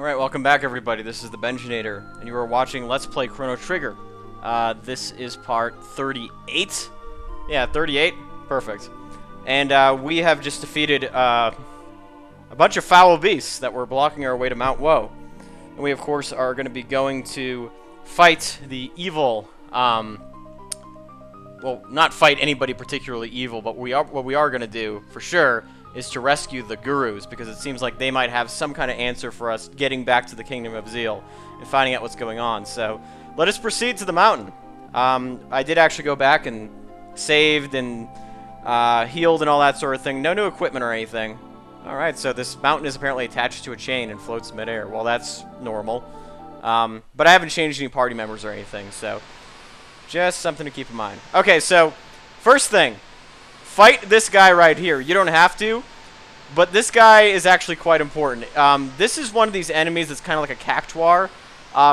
Alright, welcome back everybody. This is the Benjinator, and you are watching Let's Play Chrono Trigger. This is part 38? Yeah, 38? Perfect. And we have just defeated a bunch of foul beasts that were blocking our way to Mount Woe. And we, of course, are going to be going to fight the evil, well, not fight anybody particularly evil, but what we are going to do, for sure, is to rescue the gurus, because it seems like they might have some kind of answer for us getting back to the Kingdom of Zeal and finding out what's going on. So let us proceed to the mountain. I did actually go back and saved and healed and all that sort of thing. No new equipment or anything. Alright, so this mountain is apparently attached to a chain and floats midair. Well, that's normal. But I haven't changed any party members or anything, so just something to keep in mind. Okay, so first thing. Fight this guy right here. You don't have to, but this guy is actually quite important. This is one of these enemies that's kind of like a cactuar.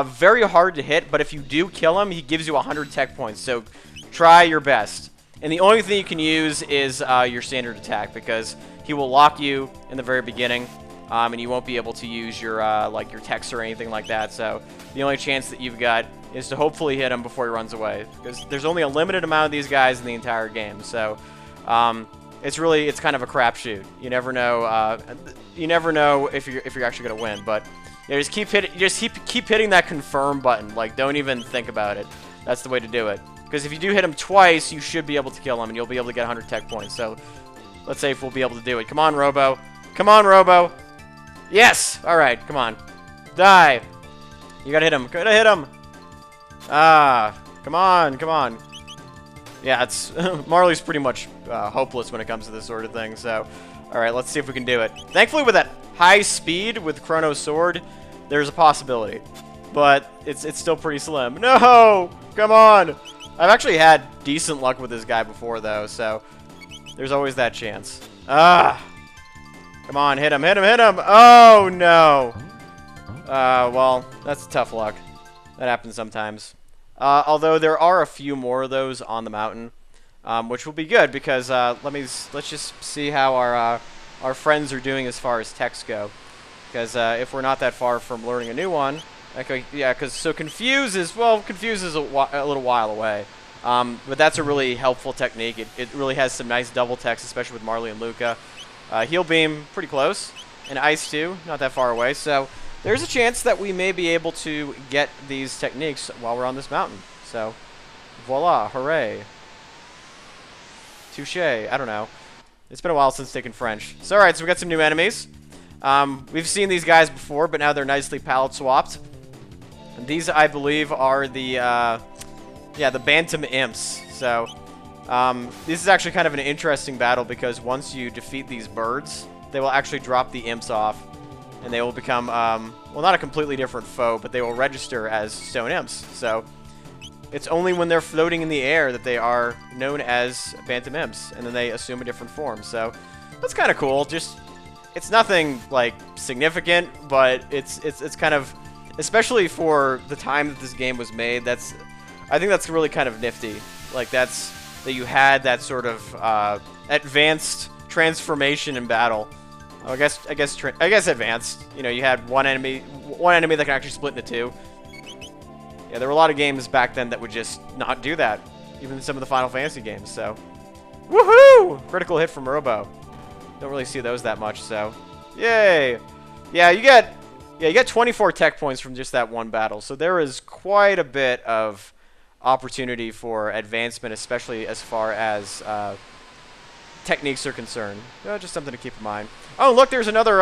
Very hard to hit, but if you do kill him, he gives you 100 tech points, so try your best. And the only thing you can use is your standard attack, because he will lock you in the very beginning, and you won't be able to use your like your techs or anything like that. So the only chance that you've got is to hopefully hit him before he runs away, because there's only a limited amount of these guys in the entire game. So it's kind of a crapshoot. You never know. You never know if you're actually gonna win. But you just keep hitting that confirm button. Like, don't even think about it. That's the way to do it. Because if you do hit him twice, you should be able to kill him, and you'll be able to get 100 tech points. So let's see if we'll be able to do it. Come on, Robo. Come on, Robo. Yes. All right. Come on. Die. You gotta hit him. Gotta hit him. Come on. Come on. Yeah, it's Marley's pretty much hopeless when it comes to this sort of thing. So, all right, let's see if we can do it. Thankfully, with that high speed with Chrono's sword, there's a possibility, but it's still pretty slim. No, come on! I've actually had decent luck with this guy before, though, so there's always that chance. Come on, hit him, hit him, hit him! Oh no! Well, that's tough luck. That happens sometimes. Although there are a few more of those on the mountain, which will be good, because let's just see how our friends are doing as far as techs go. Because if we're not that far from learning a new one, okay, yeah, because Confuse is a little while away, but that's a really helpful technique. It really has some nice double techs, especially with Marley and Luca. Heal Beam, pretty close, and Ice too, not that far away. So there's a chance that we may be able to get these techniques while we're on this mountain. So, voila, hooray. Touche, I don't know. It's been a while since taking French. So, alright, so we got some new enemies. We've seen these guys before, but now they're nicely palette swapped. And these, I believe, are the Bantam Imps. So, this is actually kind of an interesting battle, because once you defeat these birds, they will actually drop the Imps off. And they will become, well, not a completely different foe, but they will register as stone imps. So it's only when they're floating in the air that they are known as Bantam Imps, and then they assume a different form. So that's kind of cool. Just, it's nothing like significant, but it's kind of, especially for the time that this game was made, I think that's really kind of nifty. Like that you had that sort of advanced transformation in battle. Oh, I guess advanced. You know, you had one enemy that can actually split into two. Yeah, there were a lot of games back then that would just not do that, even some of the Final Fantasy games. So, woohoo! Critical hit from Robo. Don't really see those that much. So, yay! Yeah, you get 24 tech points from just that one battle. So there is quite a bit of opportunity for advancement, especially as far as techniques are concerned. Just something to keep in mind. Oh, look, there's another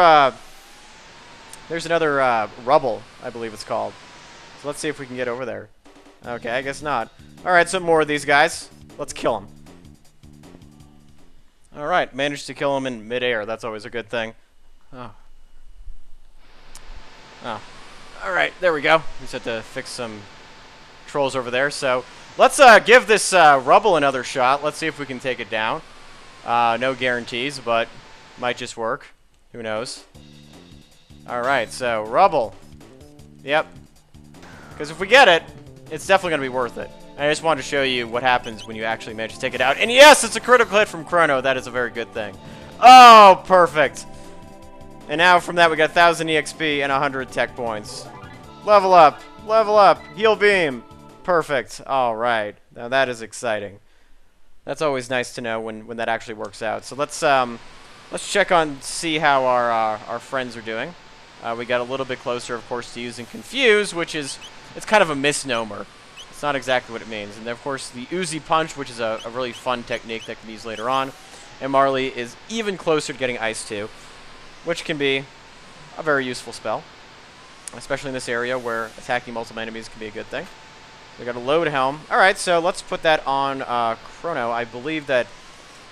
rubble, I believe it's called. So let's see if we can get over there. Okay, I guess not. Alright, some more of these guys. Let's kill them. Alright, managed to kill them in midair. That's always a good thing. Oh. Alright, there we go. We just had to fix some trolls over there. So let's give this rubble another shot. Let's see if we can take it down. No guarantees, but might just work. Who knows? Alright, so rubble. Yep. Because if we get it, it's definitely going to be worth it. I just wanted to show you what happens when you actually manage to take it out. And yes, it's a critical hit from Crono. That is a very good thing. Oh, perfect. And now from that we got 1,000 EXP and 100 tech points. Level up! Level up! Heal beam! Perfect. Alright. Now that is exciting. That's always nice to know when that actually works out. So let's check on, see how our friends are doing. We got a little bit closer, of course, to using Confuse, which is, it's kind of a misnomer. It's not exactly what it means. And then, of course, the Uzi Punch, which is a really fun technique that can be used later on. And Marley is even closer to getting Ice 2, which can be a very useful spell, especially in this area where attacking multiple enemies can be a good thing. We got a load helm. Alright, so let's put that on Chrono. I believe that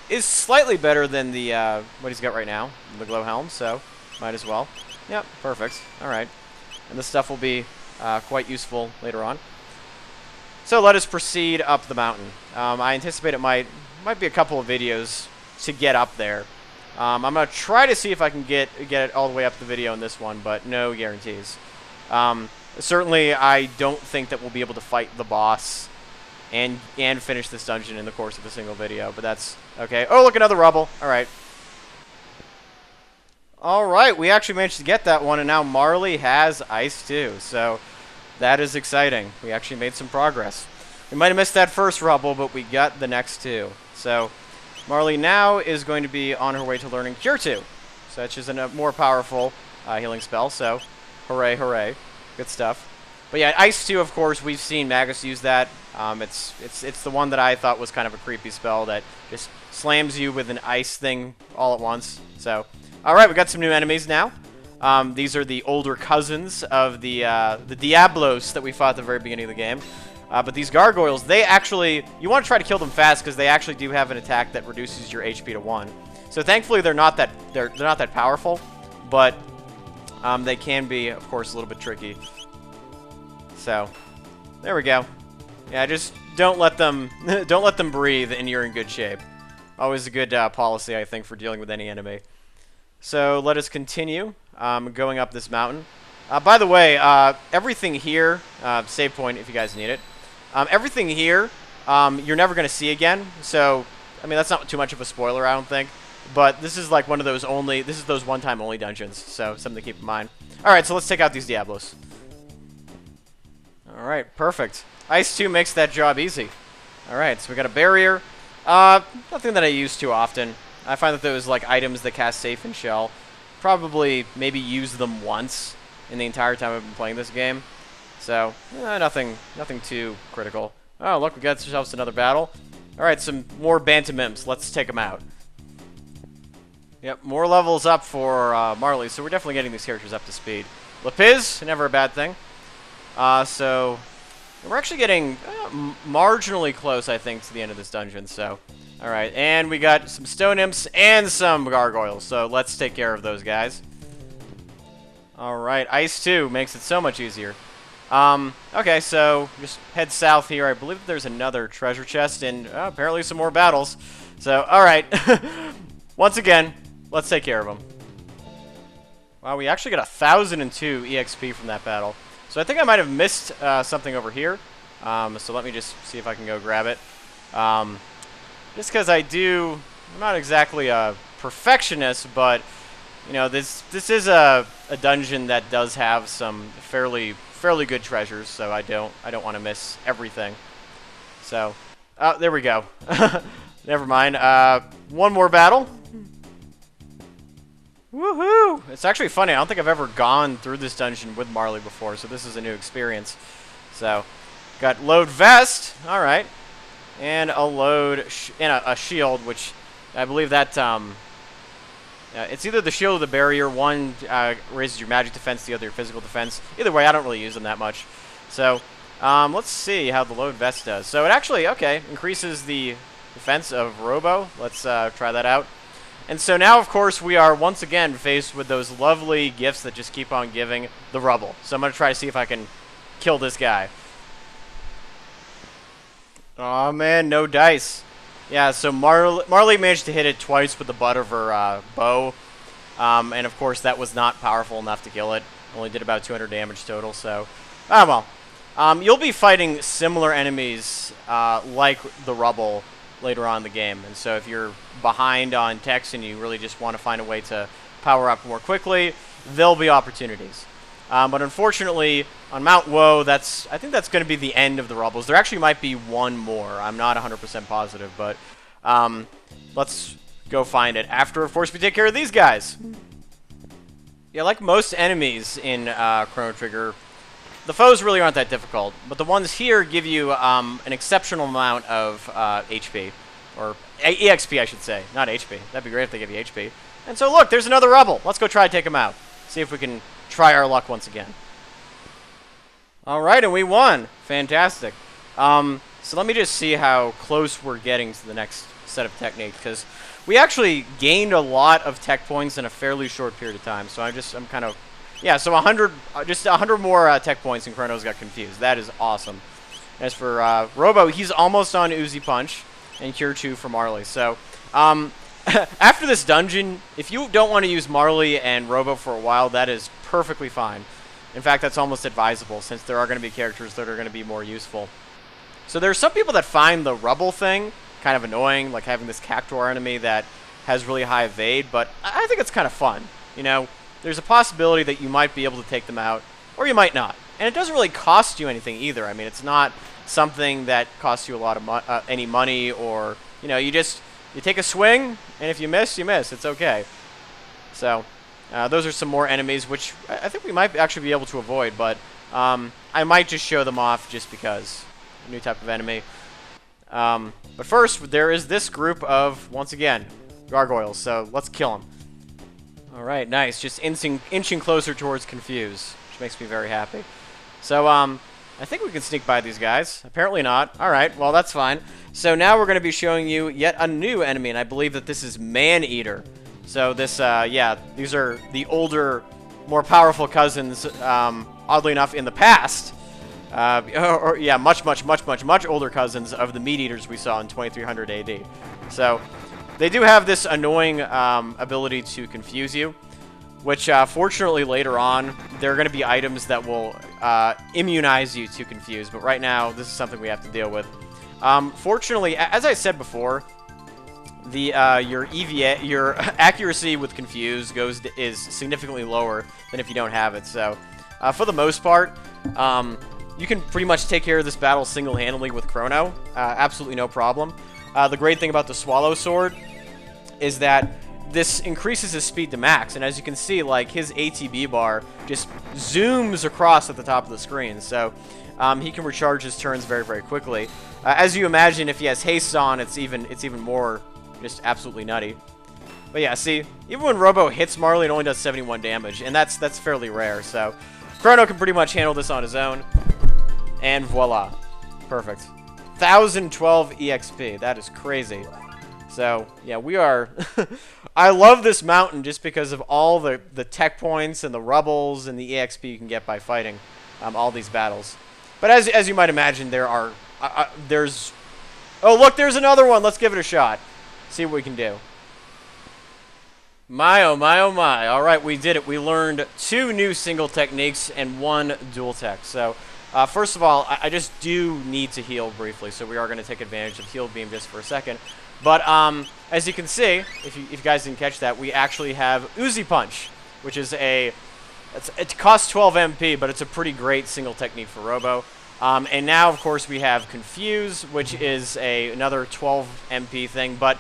is slightly better than the what he's got right now, the glow helm, so might as well. Yep, perfect. Alright. And this stuff will be quite useful later on. So let us proceed up the mountain. I anticipate it might be a couple of videos to get up there. I'm going to try to see if I can get it all the way up the video in this one, but no guarantees. Certainly, I don't think that we'll be able to fight the boss and finish this dungeon in the course of a single video, but that's okay. Oh, look, another rubble. All right. All right, we actually managed to get that one, and now Marley has Ice too, so that is exciting. We actually made some progress. We might have missed that first rubble, but we got the next two. So Marley now is going to be on her way to learning Cure 2, so that's just a more powerful healing spell, so hooray, hooray. Good stuff. But yeah, Ice 2, of course, we've seen Magus use that. It's the one that I thought was kind of a creepy spell that just slams you with an ice thing all at once. So, all right, we got some new enemies now. These are the older cousins of the Diablos that we fought at the very beginning of the game. But these gargoyles, they actually, you want to try to kill them fast because they actually do have an attack that reduces your HP to 1. So thankfully they're not that powerful, but they can be, of course, a little bit tricky. So, there we go. Yeah, just don't let them breathe, and you're in good shape. Always a good policy, I think, for dealing with any enemy. So let us continue going up this mountain. By the way, everything here, save point if you guys need it. Everything here, you're never going to see again. So, I mean, that's not too much of a spoiler, I don't think. But this is like one of those this is those one-time only dungeons, so something to keep in mind. Alright, so let's take out these Diablos. Alright, perfect. Ice 2 makes that job easy. Alright, so we got a barrier. Nothing that I use too often. I find that those like items that cast Safe and Shell, probably maybe use them once in the entire time I've been playing this game. So, nothing too critical. Oh, look, we got ourselves another battle. Alright, some more Bantam Imps. Let's take them out. Yep, more levels up for Marley, so we're definitely getting these characters up to speed. Lapiz, never a bad thing. So, we're actually getting marginally close, I think, to the end of this dungeon, so. Alright, and we got some Stone Imps and some Gargoyles, so let's take care of those guys. Alright, Ice 2 makes it so much easier. Okay, so just head south here. I believe there's another treasure chest and apparently some more battles. So, alright. Once again, let's take care of them. Wow, we actually got 1,002 EXP from that battle. So I think I might have missed something over here. So let me just see if I can go grab it. Just because I'm not exactly a perfectionist, but you know, this is a dungeon that does have some fairly good treasures, so I don't want to miss everything. So, there we go. Never mind. One more battle. Woohoo! It's actually funny. I don't think I've ever gone through this dungeon with Marley before, so this is a new experience. So, got load vest. All right, and a load and a shield, which I believe that it's either the shield or the barrier. One raises your magic defense, the other your physical defense. Either way, I don't really use them that much. So, let's see how the load vest does. So it actually, okay, increases the defense of Robo. Let's try that out. And so now, of course, we are once again faced with those lovely gifts that just keep on giving the rubble. So I'm going to try to see if I can kill this guy. Oh man, no dice. Yeah, so Marley managed to hit it twice with the butt of her bow. And of course, that was not powerful enough to kill it. Only did about 200 damage total, so... Oh well. You'll be fighting similar enemies like the rubble later on in the game. And so if you're behind on text and you really just want to find a way to power up more quickly, there'll be opportunities. But unfortunately, on Mount Woe, I think that's going to be the end of the Rebels. There actually might be one more. I'm not 100% positive, but let's go find it after, of course, we take care of these guys. Yeah, like most enemies in Chrono Trigger, the foes really aren't that difficult, but the ones here give you an exceptional amount of HP, or EXP, I should say, not HP. That'd be great if they give you HP. And so look, there's another Rebel. Let's go try to take him out. See if we can try our luck once again. Alright, and we won. Fantastic. So let me just see how close we're getting to the next set of techniques, because we actually gained a lot of tech points in a fairly short period of time. So I'm kind of, yeah, so 100, just 100 more tech points and Chrono's got confused. That is awesome. As for Robo, he's almost on Uzi Punch and Cure 2 for Marley. So, after this dungeon, if you don't want to use Marley and Robo for a while, that is perfectly fine. In fact, that's almost advisable, since there are going to be characters that are going to be more useful. So there are some people that find the Rubble thing kind of annoying, like having this Cactuar enemy that has really high evade, but I think it's kind of fun. You know, there's a possibility that you might be able to take them out, or you might not. And it doesn't really cost you anything either. I mean, it's not something that costs you a lot of any money, or, you know, you take a swing, and if you miss, you miss. It's okay. So, those are some more enemies, which I think we might actually be able to avoid, but I might just show them off just because. A new type of enemy. But first, there is this group of, once again, gargoyles, so let's kill them. Alright, nice. Just inching closer towards Confuse, which makes me very happy. So, I think we can sneak by these guys. Apparently not. Alright, well, that's fine. So now we're going to be showing you yet a new enemy, and I believe that this is Man-Eater. So this, yeah, these are the older, more powerful cousins, oddly enough, in the past. Yeah, much older cousins of the Meat Eaters we saw in 2300 AD. So, they do have this annoying ability to confuse you, which, fortunately, later on, there are going to be items that will immunize you to confuse, but right now, this is something we have to deal with. Fortunately, as I said before, your accuracy with confuse is significantly lower than if you don't have it. So, for the most part, you can pretty much take care of this battle single-handedly with Chrono. Absolutely no problem. The great thing about the Swallow Sword is that this increases his speed to max, and as you can see, like, his ATB bar just zooms across at the top of the screen, so he can recharge his turns very, very quickly. As you imagine, if he has haste on, it's even more just absolutely nutty. But yeah, see, even when Robo hits Marley, it only does 71 damage, and that's fairly rare, so Chrono can pretty much handle this on his own. And voila. Perfect. 1012 EXP. That is crazy. So, yeah, we are... I love this mountain just because of all the tech points and the rubbles and the EXP you can get by fighting all these battles. But as you might imagine, there's... Oh, look, there's another one. Let's give it a shot. See what we can do. My, oh my, oh my. Alright, we did it. We learned 2 new single techniques and 1 dual tech. So... first of all, I just do need to heal briefly, so we are going to take advantage of Heal Beam just for a second. But as you can see, if you guys didn't catch that, we actually have Uzi Punch, which is it costs 12 MP, but it's a pretty great single technique for Robo. And now, of course, we have Confuse, which is another 12 MP thing. But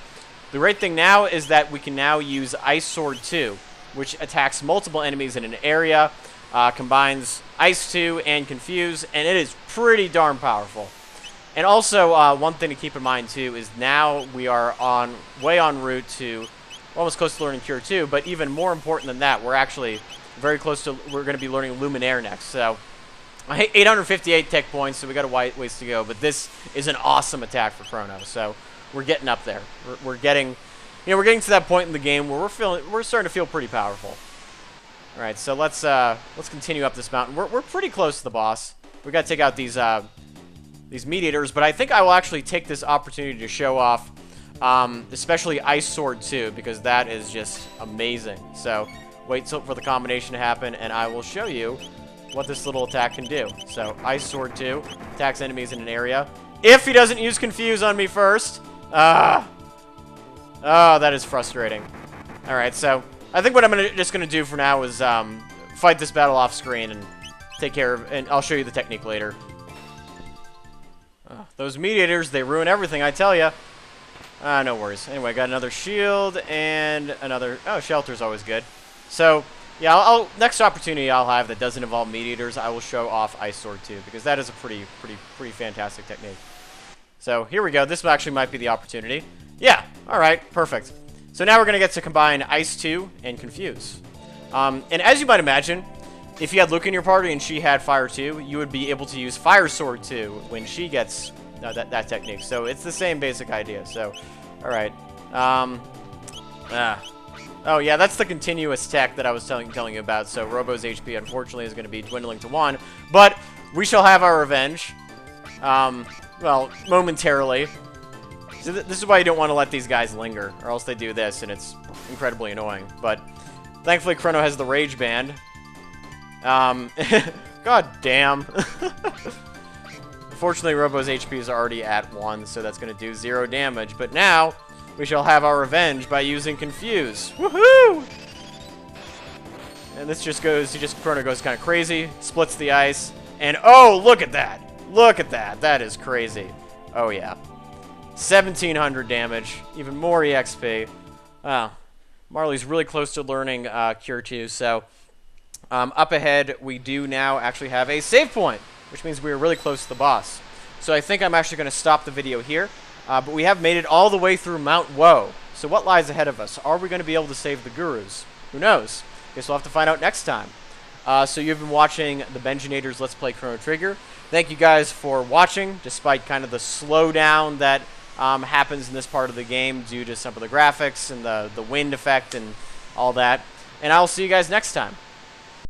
the great thing now is that we can now use Ice Sword 2, which attacks multiple enemies in an area. Combines Ice 2 and Confuse, and it is pretty darn powerful. And also, one thing to keep in mind, too, is now we are way en route to almost close to learning Cure 2, but even more important than that, we're actually very close to, we're going to be learning Luminaire next. So, 858 tech points, so we got a ways to go, but this is an awesome attack for Chrono, so we're getting up there. We're getting to that point in the game where we're starting to feel pretty powerful. All right, so let's continue up this mountain. We're pretty close to the boss. We got to take out these Meat Eaters, but I think I will actually take this opportunity to show off, especially Ice Sword 2, because that is just amazing. So wait for the combination to happen, and I will show you what this little attack can do. So Ice Sword 2 attacks enemies in an area. If he doesn't use Confuse on me first, oh, that is frustrating. All right, so. I think what I'm just gonna do for now is fight this battle off screen and take care of, and I'll show you the technique later. Those mediators, they ruin everything, I tell ya. No worries. Anyway, I got another shield and another... Oh, shelter's always good. So, yeah, next opportunity I'll have that doesn't involve mediators, I will show off Ice Sword too, because that is a pretty fantastic technique. So, here we go. This actually might be the opportunity. Yeah, alright, perfect. So now we're going to get to combine Ice 2 and Confuse. And as you might imagine, if you had Luke in your party and she had Fire 2, you would be able to use Fire Sword 2 when she gets that technique. So it's the same basic idea. So, alright. Oh, yeah, that's the continuous tech that I was telling you about. So Robo's HP, unfortunately, is going to be dwindling to 1. But we shall have our revenge. Well, momentarily. So this is why you don't want to let these guys linger, or else they do this, and it's incredibly annoying. But thankfully, Chrono has the Rage Band. God damn. Unfortunately, Robo's HP is already at 1, so that's going to do 0 damage. But now, we shall have our revenge by using Confuse. Woohoo! And this just goes, Chrono goes kind of crazy, splits the ice, and oh, look at that! Look at that! That is crazy. Oh, yeah. 1,700 damage, even more EXP. Wow. Marley's really close to learning Cure 2, so up ahead, we do now actually have a save point, which means we are really close to the boss. So I think I'm actually going to stop the video here, but we have made it all the way through Mount Woe. So what lies ahead of us? Are we going to be able to save the Gurus? Who knows? Guess we'll have to find out next time. So you've been watching the Benjinators Let's Play Chrono Trigger. Thank you guys for watching, despite kind of the slowdown that happens in this part of the game due to some of the graphics and the wind effect and all that. And I'll see you guys next time.